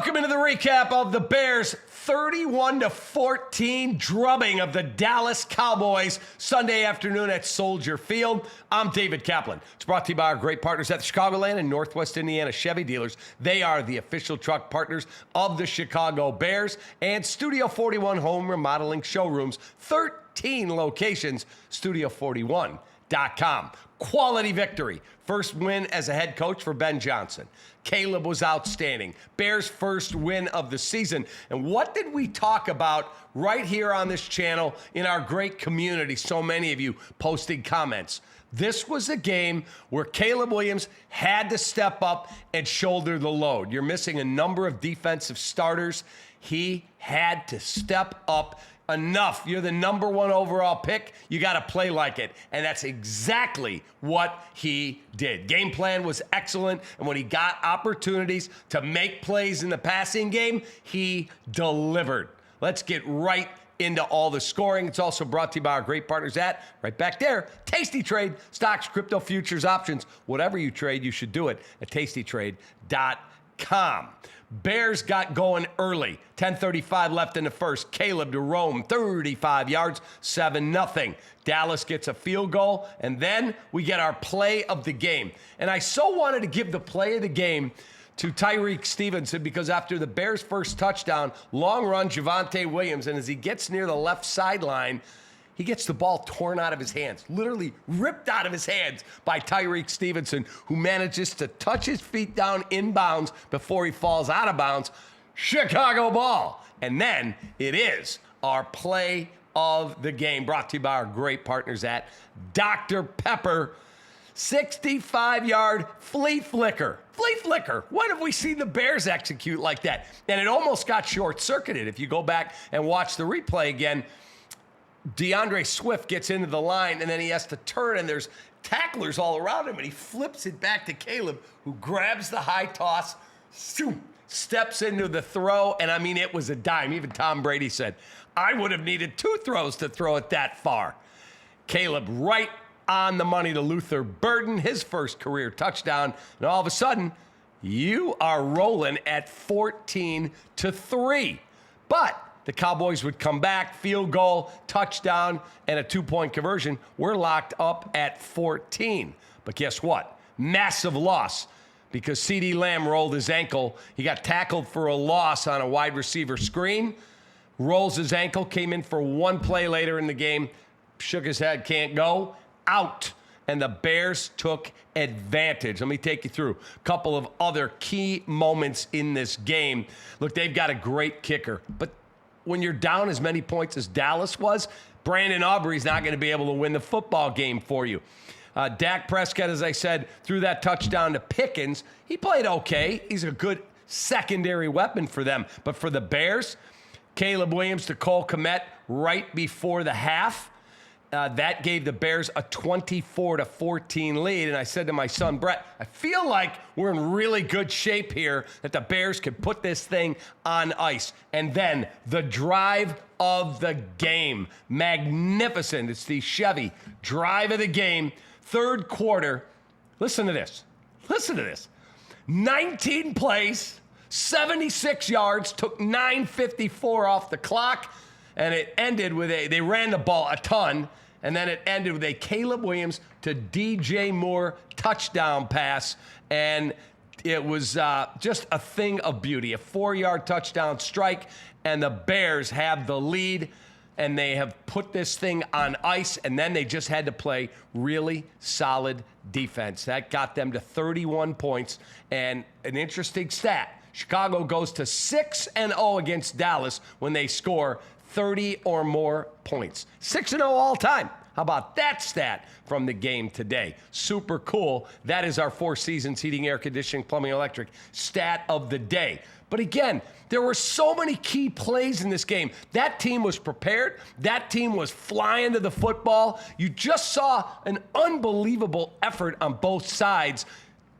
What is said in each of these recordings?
Welcome into the recap of the Bears' 31-14 drubbing of the Dallas Cowboys Sunday afternoon at Soldier Field. I'm David Kaplan. It's brought to you by our great partners at the Chicagoland and Northwest Indiana Chevy dealers. They are the official truck partners of the Chicago Bears and Studio 41 home remodeling showrooms. 13 locations, Studio41.com. Quality victory. First win as a head coach for Ben Johnson. Caleb was outstanding. Bears' first win of the season. And what did we talk about right here on this channel in our great community? So many of you posting comments. This was a game where Caleb Williams had to step up and shoulder the load. You're missing a number of defensive starters. He had to step up enough. You're the number one overall pick. You got to play like it. And that's exactly what he did. Game plan was excellent. And when he got opportunities to make plays in the passing game, he delivered. Let's get right into all the scoring. It's also brought to you by our great partners at, right back there, Tasty Trade. Stocks, crypto, futures, options. Whatever you trade, you should do it at tastytrade.com. Bears got going early. 10:35 left in the first. Caleb to Rome, 35 yards, 7-0. Dallas gets a field goal, and then we get our play of the game. And I so wanted to give the play of the game to Tyreek Stevenson because after the Bears' first touchdown, long run Javonte Williams, and as he gets near the left sideline, he gets the ball torn out of his hands, literally ripped out of his hands by Tyreek Stevenson, who manages to touch his feet down inbounds before he falls out of bounds. Chicago ball. And then it is our play of the game, brought to you by our great partners at Dr. Pepper. 65-yard flea flicker. Flea flicker. When have we seen the Bears execute like that? And it almost got short-circuited. If you go back and watch the replay again, DeAndre Swift gets into the line, and then he has to turn, and there's tacklers all around him, and he flips it back to Caleb, who grabs the high toss, steps into the throw, and I mean, it was a dime. Even Tom Brady said, I would have needed 2 throws to throw it that far. Caleb right on the money to Luther Burden, his first career touchdown, and all of a sudden, you are rolling at 14-3. But the Cowboys would come back, field goal, touchdown, and a 2-point conversion. We're locked up at 14. But guess what? Massive loss because CeeDeeLamb rolled his ankle. He got tackled for a loss on a wide receiver screen, rolls his ankle, came in for one play later in the game, shook his head, can't go, out. And the Bears took advantage. Let me take you through a couple of other key moments in this game. Look, they've got a great kicker, but when you're down as many points as Dallas was, Brandon Aubrey's not going to be able to win the football game for you. Dak Prescott, as I said, threw that touchdown to Pickens. He played okay. He's a good secondary weapon for them. But for the Bears, Caleb Williams to Cole Kmet right before the half. That gave the Bears a 24-14 lead. And I said to my son, Brett, I feel like we're in really good shape here, that the Bears could put this thing on ice. And then the drive of the game. Magnificent. It's the Chevy drive of the game. Third quarter. Listen to this. Listen to this. 19 plays, 76 yards, took 9:54 off the clock. And it ended with they ran the ball a ton. And then it ended with a Caleb Williams to DJ Moore touchdown pass. And it was just a thing of beauty. A 4-yard touchdown strike. And the Bears have the lead. And they have put this thing on ice. And then they just had to play really solid defense. That got them to 31 points. And an interesting stat. Chicago goes to 6-0 against Dallas when they score 30 or more points. 6-0 all time. How about that stat from the game today? Super cool. That is our Four Seasons Heating, Air Conditioning, Plumbing, Electric stat of the day. But again, there were so many key plays in this game. That team was prepared. That team was flying to the football. You just saw an unbelievable effort on both sides.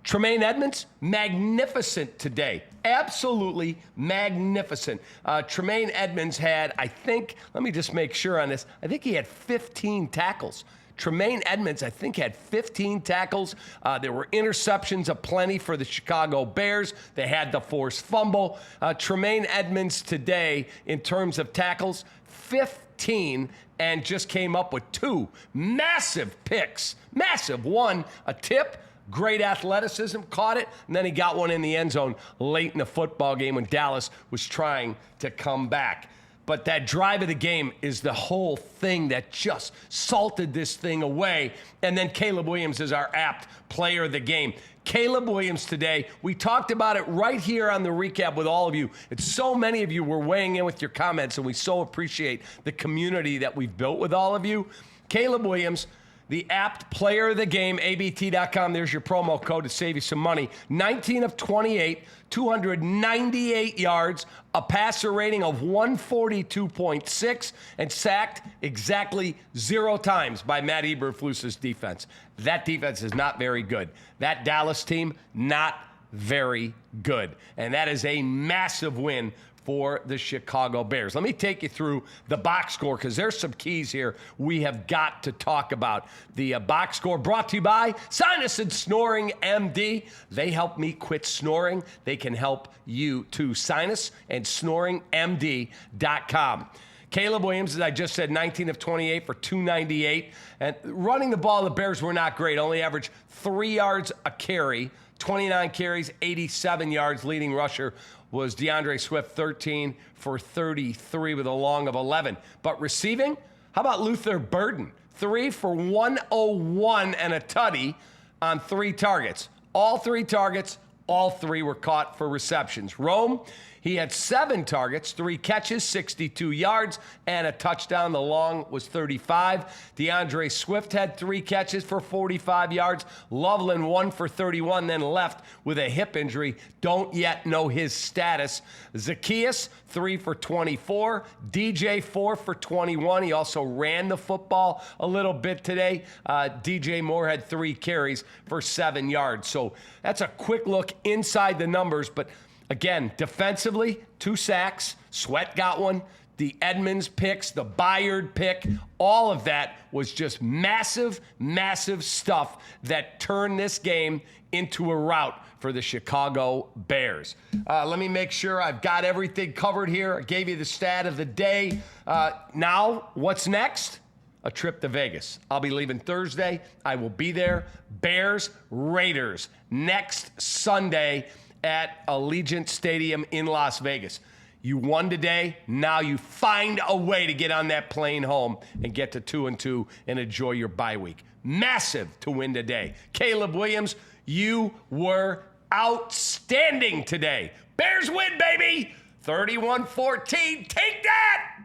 TremaineEdmunds, magnificent today. Absolutely magnificent. TremaineEdmunds had, I think, let me just make sure on this, I think he had 15 tackles. TremaineEdmunds, I think, had 15 tackles. There were interceptions aplenty for the Chicago Bears. They had the forced fumble. TremaineEdmunds today, in terms of tackles, 15, and just came up with 2 massive picks. Massive. One, a tip. Great athleticism, caught it, and then he got one in the end zone late in the football game when Dallas was trying to come back. But that drive of the game is the whole thing that just salted this thing away. And then Caleb Williams is our apt player of the game. Caleb Williams today, we talked about it right here on the recap with all of you. It's so many of you were weighing in with your comments, and we so appreciate the community that we've built with all of you. Caleb Williams, the apt player of the game, abt.com. There's your promo code to save you some money. 19 of 28, 298 yards, a passer rating of 142.6, and sacked exactly 0 times by Matt Eberflus's defense. That defense is not very good. That Dallas team, not very good. And that is a massive win for the Chicago Bears. Let me take you through the box score because there's some keys here we have got to talk about. The box score brought to you by Sinus and Snoring MD. They help me quit snoring. They can help you too. Sinus and SnoringMD.com. Caleb Williams, as I just said, 19 of 28 for 298. And running the ball, the Bears were not great. Only averaged 3 yards a carry, 29 carries, 87 yards. Leading rusher was DeAndre Swift, 13 for 33 with a long of 11. But receiving, how about Luther Burden? 3 for 101 and a tutty on 3 targets. All 3 targets, all 3 were caught for receptions. Rome, he had 7 targets, 3 catches, 62 yards, and a touchdown. The long was 35. DeAndre Swift had 3 catches for 45 yards. Loveland 1 for 31, then left with a hip injury. Don't yet know his status. Zacchaeus, 3 for 24. DJ, 4 for 21. He also ran the football a little bit today. DJ Moore had 3 carries for 7 yards. So that's a quick look inside the numbers, but again, defensively, 2 sacks. Sweat got 1. The Edmunds picks, the Byard pick, all of that was just massive, massive stuff that turned this game into a rout for the Chicago Bears. Let me make sure I've got everything covered here. I gave you the stat of the day. Now, what's next? A trip to Vegas. I'll be leaving Thursday. I will be there. Bears, Raiders, next Sunday at Allegiant Stadium in Las Vegas. You won today. Now you find a way to get on that plane home and get to 2-2 and enjoy your bye week. Massive to win today. Caleb Williams, you were outstanding today. Bears win, baby. 31-14. Take that.